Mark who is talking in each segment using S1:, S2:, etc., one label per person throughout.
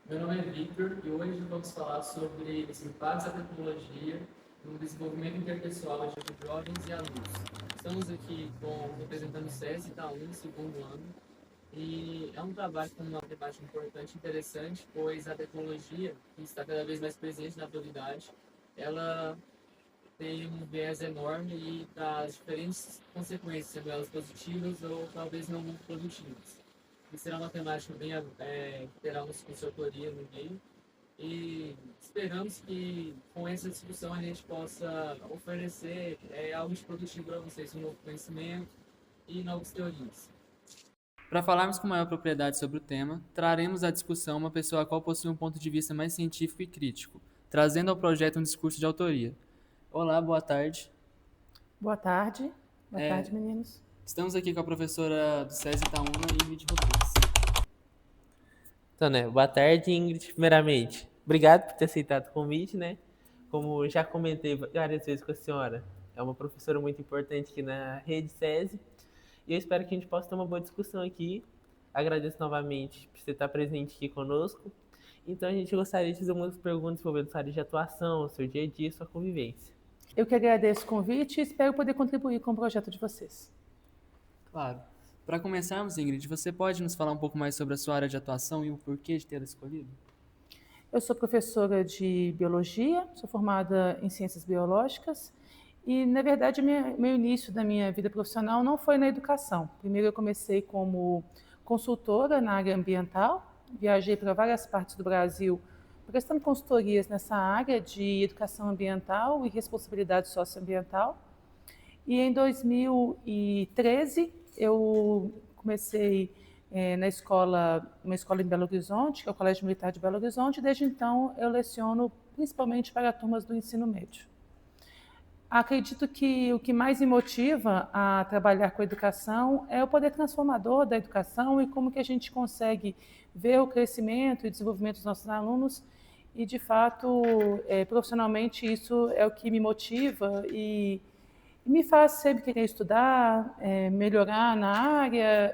S1: Meu nome é Victor e hoje vamos falar sobre os impactos da tecnologia no desenvolvimento interpessoal de jovens e alunos. Estamos aqui representando o SESI Itaú, segundo ano, e é um trabalho com uma temática importante e interessante, pois a tecnologia, que está cada vez mais presente na atualidade, ela tem um viés enorme e traz diferentes consequências, sendo elas positivas ou talvez não muito produtivas. E será uma temática que terá uma consultoria no meio e esperamos que com essa discussão a gente possa oferecer algo de produtivo para vocês, um novo conhecimento e novas teorias. Para falarmos com maior propriedade sobre o tema, traremos à discussão uma pessoa a qual possui um ponto de vista mais científico e crítico, trazendo ao projeto um discurso de autoria. Olá, boa tarde.
S2: Boa tarde. Boa tarde, meninos.
S1: Estamos aqui com a professora do SESI Itaúna, Ingrid Rodrigues.
S3: Então, né, boa tarde, Ingrid. Primeiramente, obrigado por ter aceitado o convite, né? Como já comentei várias vezes com a senhora, é uma professora muito importante aqui na rede SESI e eu espero que a gente possa ter uma boa discussão aqui. Agradeço novamente por você estar presente aqui conosco. Então, a gente gostaria de fazer umas perguntas envolvendo sua área de atuação, seu dia a dia, sua convivência.
S2: Eu que agradeço o convite e espero poder contribuir com o projeto de vocês.
S1: Claro. Para começarmos, Ingrid, você pode nos falar um pouco mais sobre a sua área de atuação e o porquê de ter escolhido?
S2: Eu sou professora de biologia, sou formada em ciências biológicas e, na verdade, meu início da minha vida profissional não foi na educação. Primeiro eu comecei como consultora na área ambiental, viajei para várias partes do Brasil prestando consultorias nessa área de educação ambiental e responsabilidade socioambiental. E em 2013 eu comecei uma escola em Belo Horizonte, que é o Colégio Militar de Belo Horizonte, e desde então eu leciono principalmente para turmas do ensino médio. Acredito que o que mais me motiva a trabalhar com a educação é o poder transformador da educação e como que a gente consegue ver o crescimento e desenvolvimento dos nossos alunos e, de fato, profissionalmente isso é o que me motiva e me faz sempre querer estudar, melhorar na área,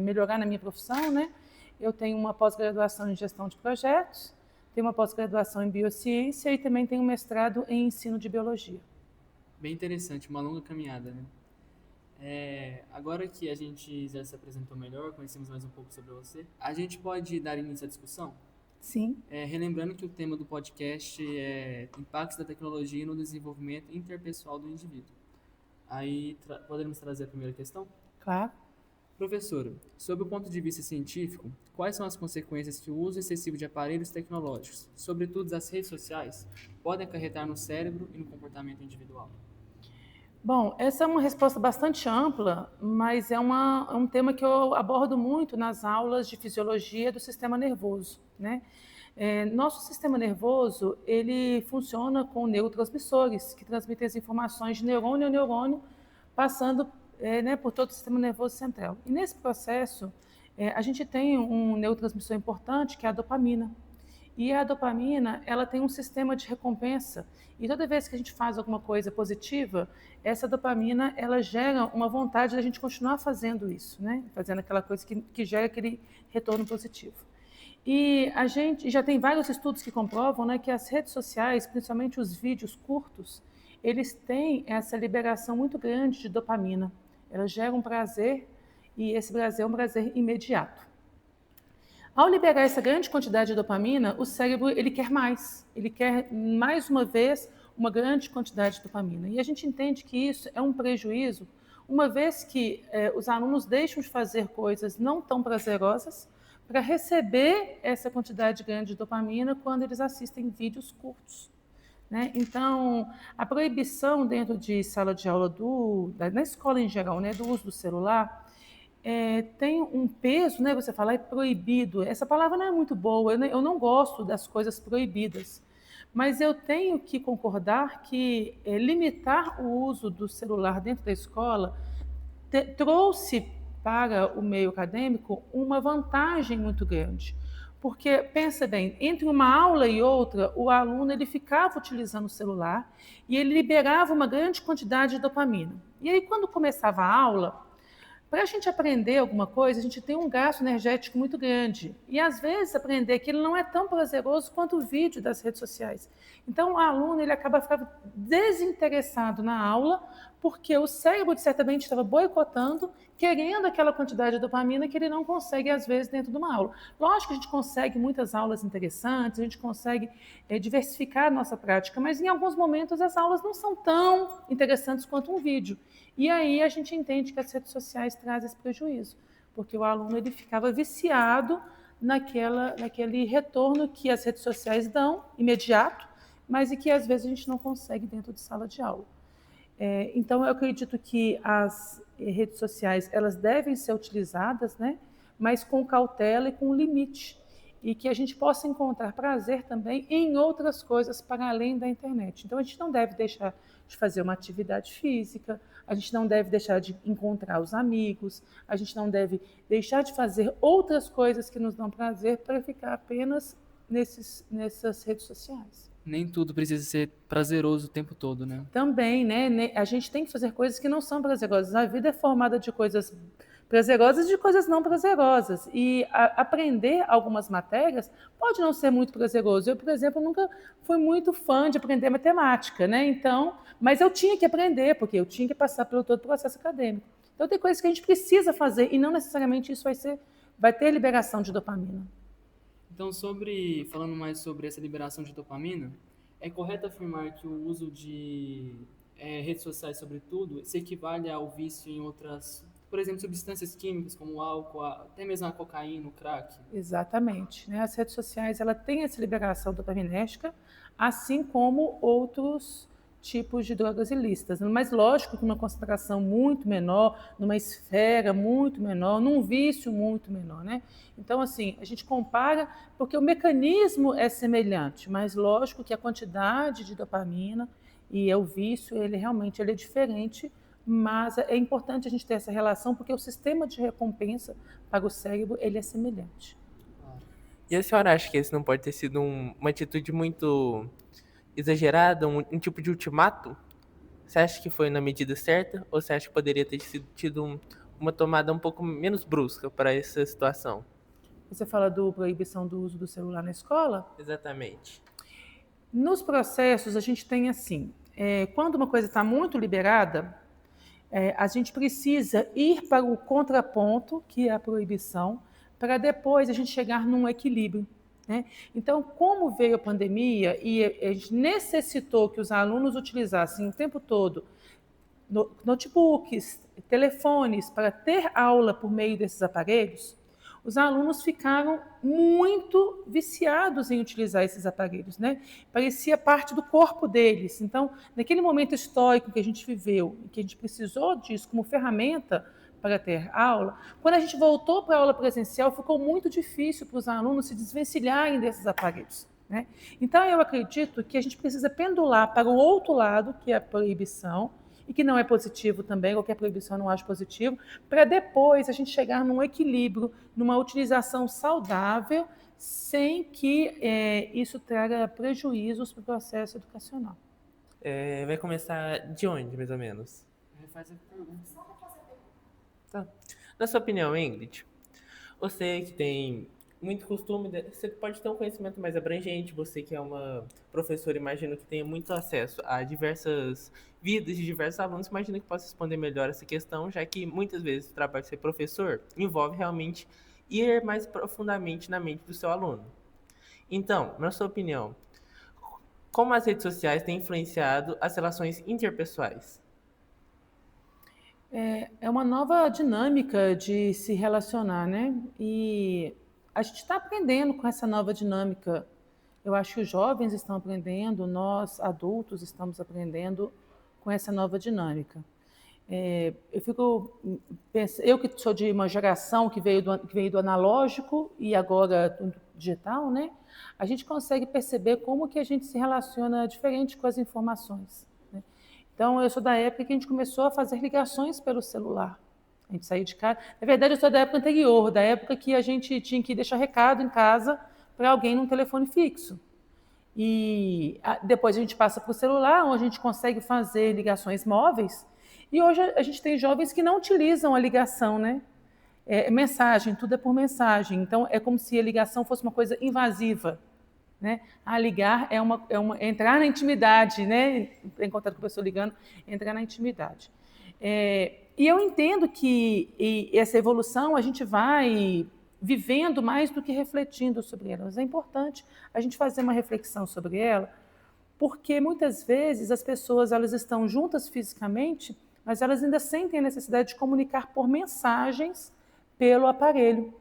S2: melhorar na minha profissão, né? Eu tenho uma pós-graduação em gestão de projetos, tenho uma pós-graduação em biociência e também tenho um mestrado em ensino de biologia.
S1: Bem interessante, uma longa caminhada, né? Agora que a gente já se apresentou melhor, conhecemos mais um pouco sobre você, a gente pode dar início à discussão?
S2: Sim.
S1: Relembrando que o tema do podcast é impactos da tecnologia no desenvolvimento interpessoal do indivíduo. Aí podemos trazer a primeira questão?
S2: Claro.
S1: Professora, sob o ponto de vista científico, quais são as consequências que o uso excessivo de aparelhos tecnológicos, sobretudo as redes sociais, podem acarretar no cérebro e no comportamento individual?
S2: Bom, essa é uma resposta bastante ampla, mas é um tema que eu abordo muito nas aulas de fisiologia do sistema nervoso, né? Nosso sistema nervoso, ele funciona com neurotransmissores, que transmitem as informações de neurônio a neurônio, passando por todo o sistema nervoso central. E nesse processo, a gente tem um neurotransmissor importante, que é a dopamina. E a dopamina, ela tem um sistema de recompensa. E toda vez que a gente faz alguma coisa positiva, essa dopamina, ela gera uma vontade da gente continuar fazendo isso, né? Fazendo aquela coisa que gera aquele retorno positivo. E a gente já tem vários estudos que comprovam, né, que as redes sociais, principalmente os vídeos curtos, eles têm essa liberação muito grande de dopamina. Elas geram um prazer e esse prazer é um prazer imediato. Ao liberar essa grande quantidade de dopamina, o cérebro ele quer mais uma vez uma grande quantidade de dopamina. E a gente entende que isso é um prejuízo, uma vez que os alunos deixam de fazer coisas não tão prazerosas para receber essa quantidade grande de dopamina quando eles assistem vídeos curtos. Né? Então, a proibição dentro de sala de aula, na escola em geral, né, do uso do celular, tem um peso, né? Você falar é proibido. Essa palavra não é muito boa, eu não gosto das coisas proibidas. Mas eu tenho que concordar que limitar o uso do celular dentro da escola trouxe para o meio acadêmico uma vantagem muito grande. Porque, pensa bem, entre uma aula e outra, o aluno ele ficava utilizando o celular e ele liberava uma grande quantidade de dopamina. E aí, quando começava a aula, para a gente aprender alguma coisa, a gente tem um gasto energético muito grande. E, às vezes, aprender aquilo não é tão prazeroso quanto o vídeo das redes sociais. Então, o aluno ele acaba ficando desinteressado na aula, porque o cérebro, certamente, estava boicotando, querendo aquela quantidade de dopamina que ele não consegue, às vezes, dentro de uma aula. Lógico que a gente consegue muitas aulas interessantes, a gente consegue diversificar a nossa prática, mas, em alguns momentos, as aulas não são tão interessantes quanto um vídeo. E aí a gente entende que as redes sociais trazem esse prejuízo, porque o aluno ele ficava viciado naquele retorno que as redes sociais dão, imediato, mas e que às vezes a gente não consegue dentro de sala de aula. Então eu acredito que as redes sociais elas devem ser utilizadas, né, mas com cautela e com limite, e que a gente possa encontrar prazer também em outras coisas para além da internet. Então a gente não deve deixar de fazer uma atividade física, a gente não deve deixar de encontrar os amigos, a gente não deve deixar de fazer outras coisas que nos dão prazer para ficar apenas nessas redes sociais.
S4: Nem tudo precisa ser prazeroso o tempo todo, né?
S2: Também, né? A gente tem que fazer coisas que não são prazerosas. A vida é formada de coisas prazerosas e de coisas não prazerosas. E aprender algumas matérias pode não ser muito prazeroso. Eu, por exemplo, nunca fui muito fã de aprender matemática, né? Então, mas eu tinha que aprender, porque eu tinha que passar pelo todo o processo acadêmico. Então, tem coisas que a gente precisa fazer e não necessariamente isso vai ter liberação de dopamina.
S4: Então, falando mais sobre essa liberação de dopamina, é correto afirmar que o uso de redes sociais, sobretudo, se equivale ao vício em outras, por exemplo, substâncias químicas como o álcool, até mesmo a cocaína, o crack?
S2: Exatamente, né? As redes sociais ela têm essa liberação dopaminérgica, assim como outros tipos de drogas ilícitas. Mas lógico que uma concentração muito menor, numa esfera muito menor, num vício muito menor, né? Então, assim, a gente compara porque o mecanismo é semelhante, mas lógico que a quantidade de dopamina e o vício, ele realmente é diferente, mas é importante a gente ter essa relação porque o sistema de recompensa para o cérebro, ele é semelhante.
S3: E a senhora acha que esse não pode ter sido uma atitude muito exagerada, um tipo de ultimato? Você acha que foi na medida certa ou você acha que poderia ter tido uma tomada um pouco menos brusca para essa situação?
S2: Você fala da proibição do uso do celular na escola?
S3: Exatamente.
S2: Nos processos, a gente tem assim, quando uma coisa está muito liberada, a gente precisa ir para o contraponto, que é a proibição, para depois a gente chegar num equilíbrio, né? Então, como veio a pandemia e a gente necessitou que os alunos utilizassem o tempo todo notebooks, telefones, para ter aula por meio desses aparelhos, os alunos ficaram muito viciados em utilizar esses aparelhos, né? Parecia parte do corpo deles. Então, naquele momento histórico que a gente viveu, que a gente precisou disso como ferramenta para ter aula, quando a gente voltou para a aula presencial, ficou muito difícil para os alunos se desvencilharem desses aparelhos, né? Então, eu acredito que a gente precisa pendular para o outro lado, que é a proibição, e que não é positivo também, qualquer proibição eu não acho positivo, para depois a gente chegar num equilíbrio, numa utilização saudável, sem que isso traga prejuízos para o processo educacional.
S3: Vai começar de onde, mais ou menos?
S4: Faz a pergunta.
S3: Tá. Na sua opinião, Ingrid, você que tem muito costume, você pode ter um conhecimento mais abrangente, você que é uma professora, imagino que tenha muito acesso a diversas vidas de diversos alunos, imagino que possa responder melhor essa questão, já que muitas vezes o trabalho de ser professor envolve realmente ir mais profundamente na mente do seu aluno. Então, na sua opinião, como as redes sociais têm influenciado as relações interpessoais?
S2: É uma nova dinâmica de se relacionar, né? E a gente está aprendendo com essa nova dinâmica. Eu acho que os jovens estão aprendendo, nós, adultos, estamos aprendendo com essa nova dinâmica. Eu fico pensando, eu que sou de uma geração que veio do analógico e agora do digital, né? A gente consegue perceber como que a gente se relaciona diferente com as informações, né? Então, eu sou da época que a gente começou a fazer ligações pelo celular. A gente saiu de casa. Na verdade, eu sou da época anterior, da época que a gente tinha que deixar recado em casa para alguém num telefone fixo. E depois a gente passa para o celular, onde a gente consegue fazer ligações móveis. E hoje a gente tem jovens que não utilizam a ligação, né? Mensagem, tudo é por mensagem. Então, é como se a ligação fosse uma coisa invasiva, né? A ligar é entrar na intimidade, né? Em contato com a pessoa ligando, entrar na intimidade. E eu entendo que essa evolução a gente vai vivendo mais do que refletindo sobre ela. Mas é importante a gente fazer uma reflexão sobre ela, porque muitas vezes as pessoas elas estão juntas fisicamente, mas elas ainda sentem a necessidade de comunicar por mensagens pelo aparelho,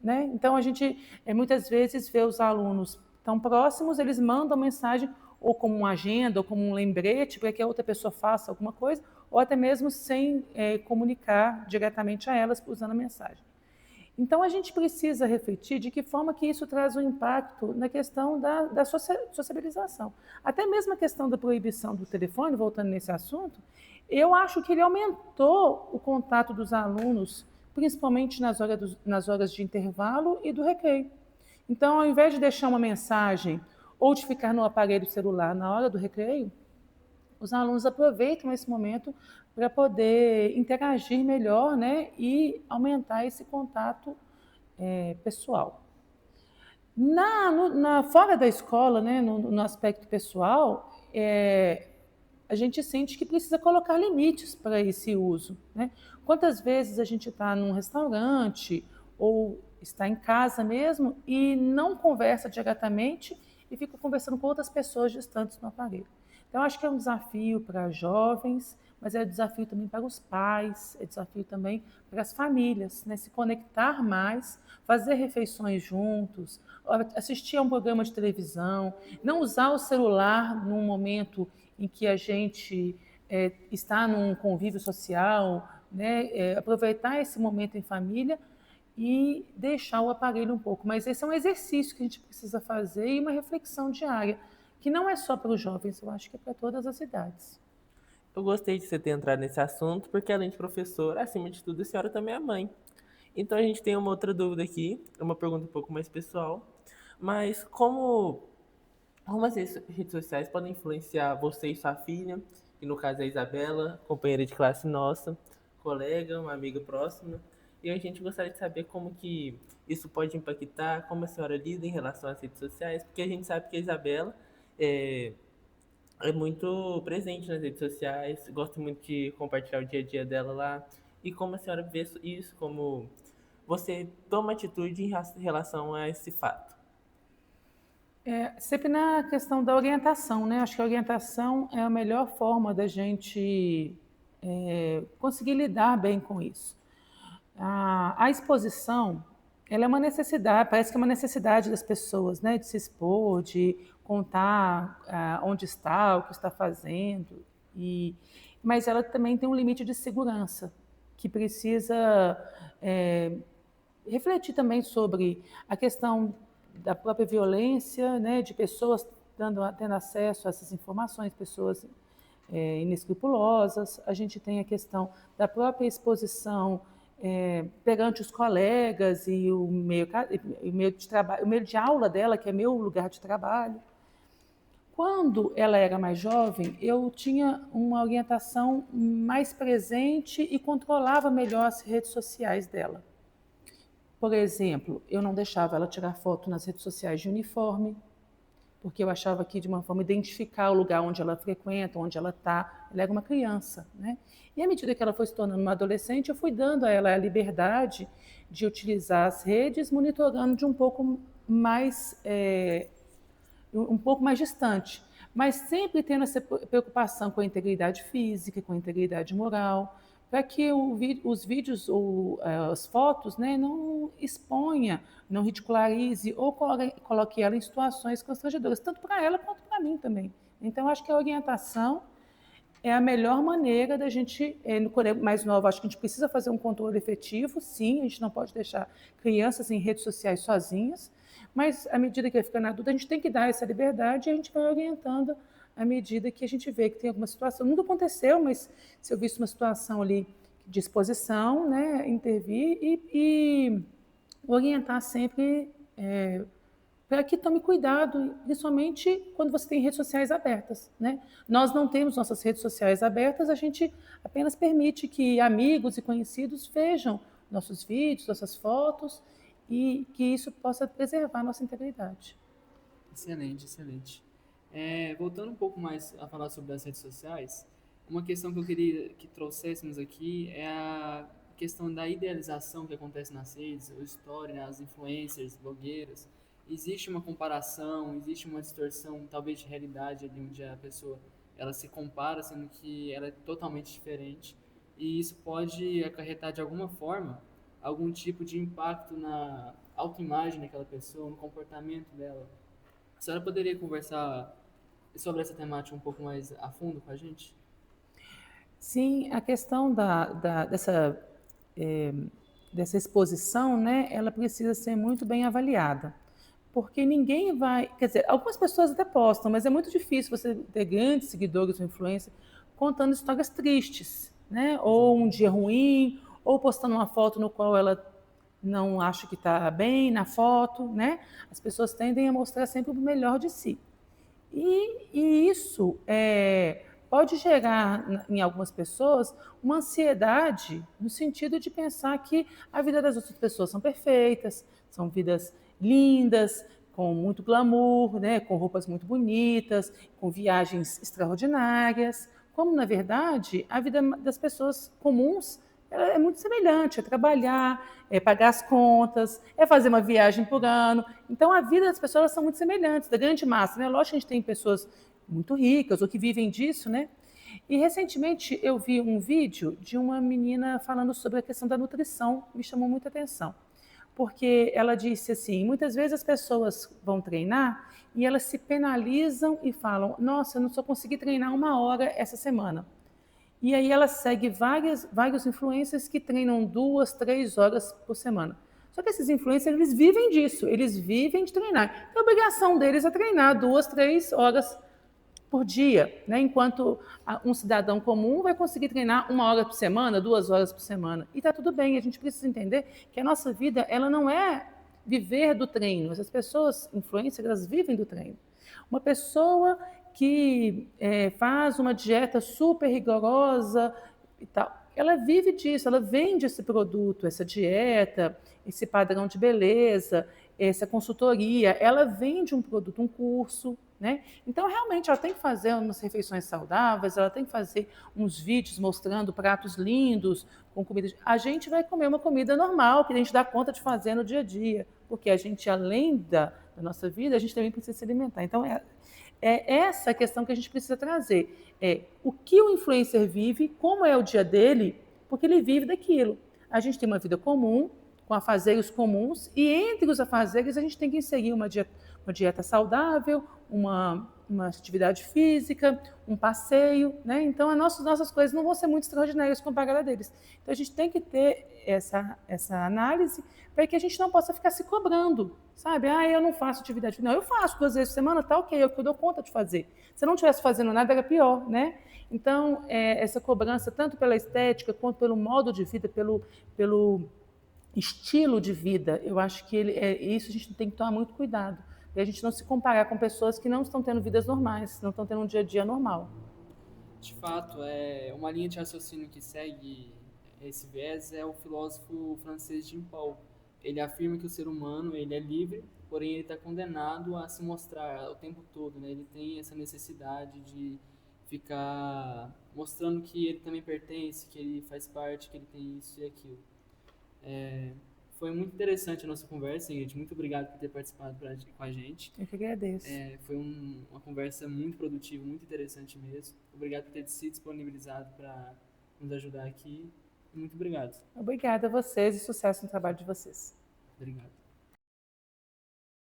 S2: né? Então a gente muitas vezes vê os alunos tão próximos, eles mandam mensagem ou como uma agenda ou como um lembrete para que a outra pessoa faça alguma coisa, ou até mesmo sem comunicar diretamente a elas usando a mensagem. Então, a gente precisa refletir de que forma que isso traz um impacto na questão da sociabilização. Até mesmo a questão da proibição do telefone, voltando nesse assunto, eu acho que ele aumentou o contato dos alunos, principalmente nas horas de intervalo e do recreio. Então, ao invés de deixar uma mensagem ou de ficar no aparelho celular na hora do recreio, os alunos aproveitam esse momento para poder interagir melhor, né, e aumentar esse contato pessoal. Fora da escola, né, no aspecto pessoal, a gente sente que precisa colocar limites para esse uso, né? Quantas vezes a gente está num restaurante ou está em casa mesmo e não conversa diretamente e fica conversando com outras pessoas distantes no aparelho. Então, acho que é um desafio para jovens, mas é um desafio também para os pais, é um desafio também para as famílias, né? Se conectar mais, fazer refeições juntos, assistir a um programa de televisão, não usar o celular num momento em que a gente está num convívio social, né? Aproveitar esse momento em família e deixar o aparelho um pouco. Mas esse é um exercício que a gente precisa fazer e uma reflexão diária, que não é só para os jovens, eu acho que é para todas as idades.
S3: Eu gostei de você ter entrado nesse assunto, porque além de professora, acima de tudo, a senhora também é mãe. Então a gente tem uma outra dúvida aqui, é uma pergunta um pouco mais pessoal, mas como as redes sociais podem influenciar você e sua filha, que no caso é a Isabela, companheira de classe nossa, colega, uma amiga próxima, e a gente gostaria de saber como que isso pode impactar, como a senhora lida em relação às redes sociais, porque a gente sabe que a Isabela é muito presente nas redes sociais, gosta muito de compartilhar o dia a dia dela lá, e como a senhora vê isso, como você toma atitude em relação a esse fato.
S2: Sempre na questão da orientação, né? Acho que a orientação é a melhor forma da gente conseguir lidar bem com isso. A exposição, ela é uma necessidade, parece que é uma necessidade das pessoas, né? De se expor, de contar onde está, o que está fazendo, mas ela também tem um limite de segurança, que precisa refletir também sobre a questão da própria violência, né, de pessoas tendo acesso a essas informações, pessoas inescrupulosas. A gente tem a questão da própria exposição perante os colegas e o meio de trabalho, o meio de aula dela, que é meu lugar de trabalho. Quando ela era mais jovem, eu tinha uma orientação mais presente e controlava melhor as redes sociais dela. Por exemplo, eu não deixava ela tirar foto nas redes sociais de uniforme, porque eu achava que, de uma forma, identificar o lugar onde ela frequenta, onde ela está. Ela era uma criança, né? E à medida que ela foi se tornando uma adolescente, eu fui dando a ela a liberdade de utilizar as redes, monitorando de um pouco mais distante, mas sempre tendo essa preocupação com a integridade física, com a integridade moral, para que os vídeos ou as fotos, né, não exponha, não ridicularize ou coloque ela em situações constrangedoras, tanto para ela quanto para mim também. Então, acho que a orientação é a melhor maneira da gente, no colégio mais novo, acho que a gente precisa fazer um controle efetivo, sim, a gente não pode deixar crianças em redes sociais sozinhas, mas à medida que vai ficando adulta, a gente tem que dar essa liberdade e a gente vai orientando à medida que a gente vê que tem alguma situação. Nunca aconteceu, mas se eu visse uma situação ali de exposição, né, intervir e orientar sempre para que tome cuidado, principalmente quando você tem redes sociais abertas, né? Nós não temos nossas redes sociais abertas, a gente apenas permite que amigos e conhecidos vejam nossos vídeos, nossas fotos, e que isso possa preservar a nossa integridade.
S4: Excelente, excelente. Voltando um pouco mais a falar sobre as redes sociais, uma questão que eu queria que trouxéssemos aqui é a questão da idealização que acontece nas redes, o story, né, as influencers, blogueiras. Existe uma comparação, existe uma distorção, talvez de realidade ali onde a pessoa ela se compara, sendo que ela é totalmente diferente. E isso pode acarretar de alguma forma algum tipo de impacto na autoimagem daquela pessoa, no comportamento dela. A senhora poderia conversar sobre essa temática um pouco mais a fundo com a gente?
S2: Sim, a questão dessa exposição, né, ela precisa ser muito bem avaliada. Porque ninguém vai. Quer dizer, algumas pessoas até postam, mas é muito difícil você ter grandes seguidores ou influência contando histórias tristes, né? Ou um dia ruim, ou postando uma foto no qual ela não acha que está bem na foto, né? As pessoas tendem a mostrar sempre o melhor de si. E isso pode gerar em algumas pessoas uma ansiedade no sentido de pensar que a vida das outras pessoas são perfeitas, são vidas lindas, com muito glamour, né, com roupas muito bonitas, com viagens extraordinárias, como na verdade a vida das pessoas comuns ela é muito semelhante, é trabalhar, é pagar as contas, é fazer uma viagem por ano. Então, a vida das pessoas são muito semelhantes, da grande massa. Né? Lógico que a gente tem pessoas muito ricas ou que vivem disso, né? E recentemente eu vi um vídeo de uma menina falando sobre a questão da nutrição, me chamou muita atenção. Porque ela disse assim, muitas vezes as pessoas vão treinar e elas se penalizam e falam, nossa, eu não só consegui treinar 1 hora essa semana. E aí ela segue vários influencers que treinam 2, 3 horas por semana. Só que esses influencers, eles vivem disso, eles vivem de treinar. Então, a obrigação deles é treinar 2, 3 horas por dia, né? Enquanto um cidadão comum vai conseguir treinar 1 hora por semana, 2 horas por semana. E está tudo bem, a gente precisa entender que a nossa vida ela não é viver do treino. Essas pessoas influencers, elas vivem do treino. Uma pessoa que faz uma dieta super rigorosa e tal, ela vive disso, ela vende esse produto, essa dieta, esse padrão de beleza, essa consultoria, ela vende um produto, um curso, né? Então, realmente, ela tem que fazer umas refeições saudáveis, ela tem que fazer uns vídeos mostrando pratos lindos, com comida. A gente vai comer uma comida normal, que a gente dá conta de fazer no dia a dia, porque a gente, além da nossa vida, a gente também precisa se alimentar. Então, é essa a questão que a gente precisa trazer. O que o influencer vive, como é o dia dele, porque ele vive daquilo. A gente tem uma vida comum, com afazeres comuns, e entre os afazeres a gente tem que inserir uma dieta saudável, uma atividade física, um passeio, né? Então as nossas coisas não vão ser muito extraordinárias comparadas a deles. Então a gente tem que ter essa análise para que a gente não possa ficar se cobrando, sabe? Eu não faço atividade física. Não, eu faço 2 vezes por semana, tá ok, é o que eu dou conta de fazer. Se eu não estivesse fazendo nada, era pior, né? Então, essa cobrança, tanto pela estética, quanto pelo modo de vida, pelo estilo de vida, eu acho que isso a gente tem que tomar muito cuidado. E a gente não se comparar com pessoas que não estão tendo vidas normais, não estão tendo um dia a dia normal.
S4: De fato, uma linha de raciocínio que segue esse viés é o filósofo francês Jean Paul. Ele afirma que o ser humano ele é livre, porém ele está condenado a se mostrar o tempo todo, né? Ele tem essa necessidade de ficar mostrando que ele também pertence, que ele faz parte, que ele tem isso e aquilo. Foi muito interessante a nossa conversa, Ingrid. Muito obrigado por ter participado com a gente.
S2: Eu que agradeço.
S4: Foi uma conversa muito produtiva, muito interessante mesmo. Obrigado por ter se disponibilizado para nos ajudar aqui. Muito obrigado.
S2: Obrigada a vocês e sucesso no trabalho de vocês.
S4: Obrigado.